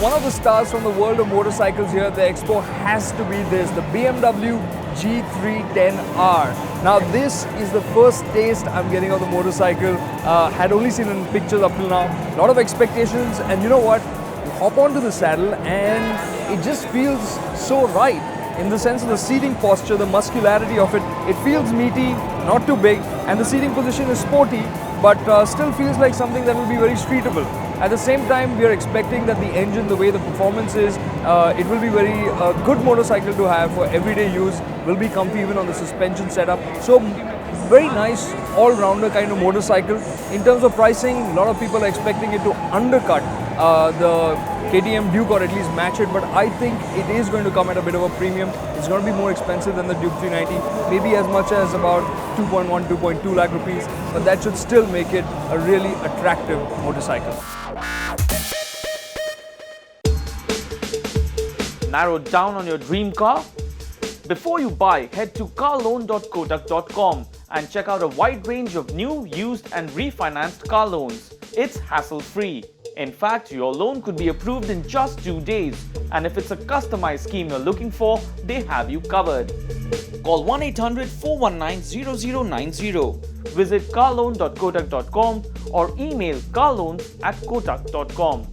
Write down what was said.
one of the stars from the world of motorcycles here at the expo has to be this, the BMW G310R. Now this is the first taste I'm getting of the motorcycle. Had only seen it in pictures up till now. A lot of expectations, and you know what? You hop onto the saddle and it just feels so right. In the sense of the seating posture, the muscularity of it, it feels meaty, not too big, and the seating position is sporty, but still feels like something that will be very streetable. At the same time, we are expecting that the engine, the way the performance is, it will be very good motorcycle to have for everyday use, will be comfy even on the suspension setup. So very nice all-rounder kind of motorcycle. In terms of pricing, a lot of people are expecting it to undercut the KTM Duke, or at least match it, but I think it is going to come at a bit of a premium. It's going to be more expensive than the Duke 390, maybe as much as about 2.1, 2.2 lakh rupees, but that should still make it a really attractive motorcycle. Narrowed down on your dream car? Before you buy, head to carloan.kotak.com and check out a wide range of new, used and refinanced car loans. It's hassle-free. In fact, your loan could be approved in just 2 days, and if it's a customized scheme you're looking for, they have you covered. Call 1-800-419-0090. Visit carloan.kotak.com or email carloans@kotak.com.